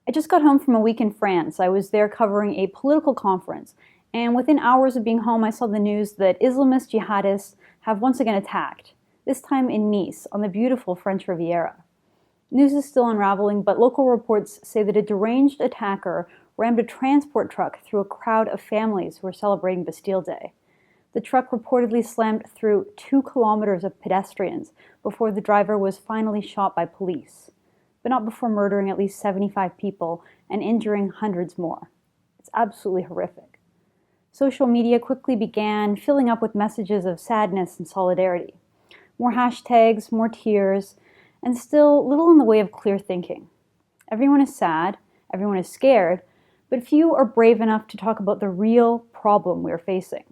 I just got home from a week in France. I was there covering a political conference, and within hours of being home, I saw the news that Islamist jihadists have once again attacked, this time in Nice, on the beautiful French Riviera. News is still unraveling, but local reports say that a deranged attacker rammed a transport truck through a crowd of families who were celebrating Bastille Day. The truck reportedly slammed through 2 kilometers of pedestrians before the driver was finally shot by police, but not before murdering at least 75 people and injuring hundreds more. It's absolutely horrific. Social media quickly began filling up with messages of sadness and solidarity. More hashtags, more tears, and still little in the way of clear thinking. Everyone is sad, everyone is scared, but few are brave enough to talk about the real problem we are facing.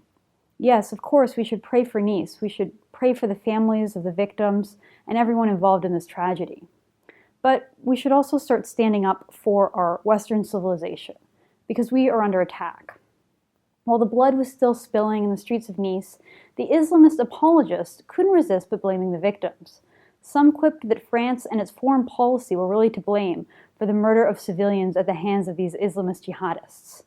Yes, of course, we should pray for Nice. We should pray for the families of the victims and everyone involved in this tragedy. But we should also start standing up for our Western civilization, because we are under attack. While the blood was still spilling in the streets of Nice, the Islamist apologists couldn't resist but blaming the victims. Some quipped that France and its foreign policy were really to blame for the murder of civilians at the hands of these Islamist jihadists.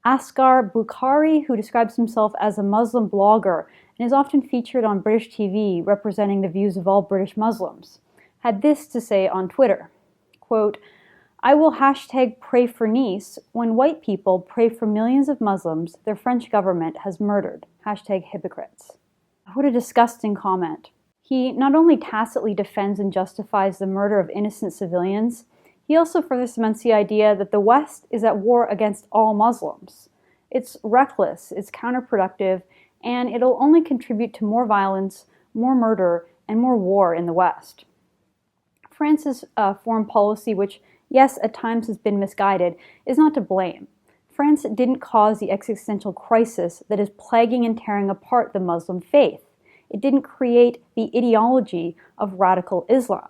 Asghar Bukhari, who describes himself as a Muslim blogger and is often featured on British TV representing the views of all British Muslims, had this to say on Twitter, quote, "I will hashtag pray for Nice when white people pray for millions of Muslims their French government has murdered. Hashtag hypocrites." What a disgusting comment. He not only tacitly defends and justifies the murder of innocent civilians, he also further cements the idea that the West is at war against all Muslims. It's reckless, it's counterproductive, and it'll only contribute to more violence, more murder, and more war in the West. France's foreign policy, which, yes, at times has been misguided, is not to blame. France didn't cause the existential crisis that is plaguing and tearing apart the Muslim faith. It didn't create the ideology of radical Islam.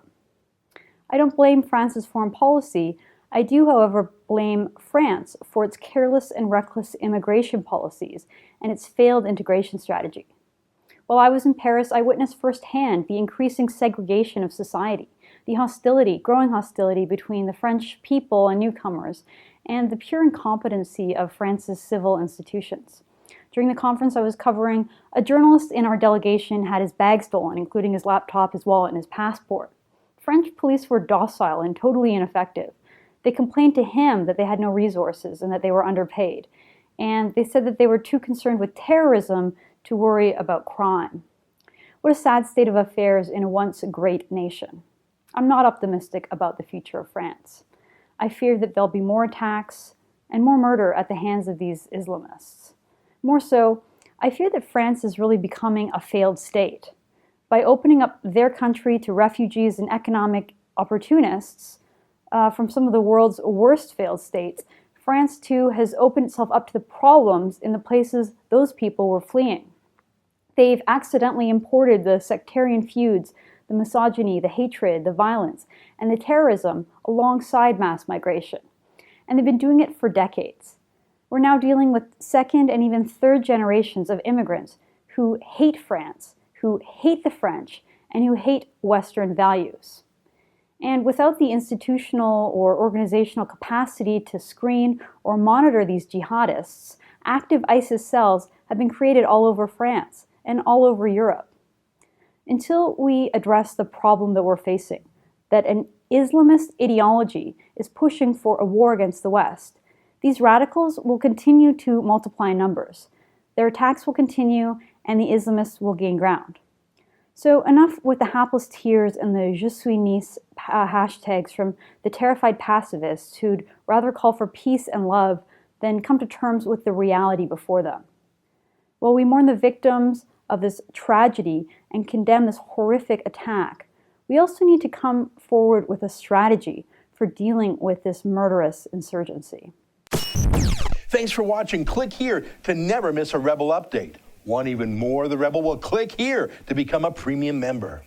I don't blame France's foreign policy. I do, however, blame France for its careless and reckless immigration policies and its failed integration strategy. While I was in Paris, I witnessed firsthand the increasing segregation of society, the hostility, growing hostility between the French people and newcomers, and the pure incompetency of France's civil institutions. During the conference I was covering, a journalist in our delegation had his bag stolen, including his laptop, his wallet, and his passport. French police were docile and totally ineffective. They complained to him that they had no resources and that they were underpaid. And they said that they were too concerned with terrorism to worry about crime. What a sad state of affairs in a once great nation. I'm not optimistic about the future of France. I fear that there'll be more attacks and more murder at the hands of these Islamists. More so, I fear that France is really becoming a failed state. By opening up their country to refugees and economic opportunists from some of the world's worst failed states, France too has opened itself up to the problems in the places those people were fleeing. They've accidentally imported the sectarian feuds, the misogyny, the hatred, the violence, and the terrorism alongside mass migration. And they've been doing it for decades. We're now dealing with second and even third generations of immigrants who hate France, who hate the French, and who hate Western values. And without the institutional or organizational capacity to screen or monitor these jihadists, active ISIS cells have been created all over France and all over Europe. Until we address the problem that we're facing, that an Islamist ideology is pushing for a war against the West, these radicals will continue to multiply in numbers. Their attacks will continue, and the Islamists will gain ground. So enough with the hapless tears and the Je suis Nice hashtags from the terrified pacifists who'd rather call for peace and love than come to terms with the reality before them. While we mourn the victims of this tragedy and condemn this horrific attack, we also need to come forward with a strategy for dealing with this murderous insurgency. Thanks for watching. Click here to never miss a Rebel update. Want even more of the Rebel? Well, click here to become a premium member.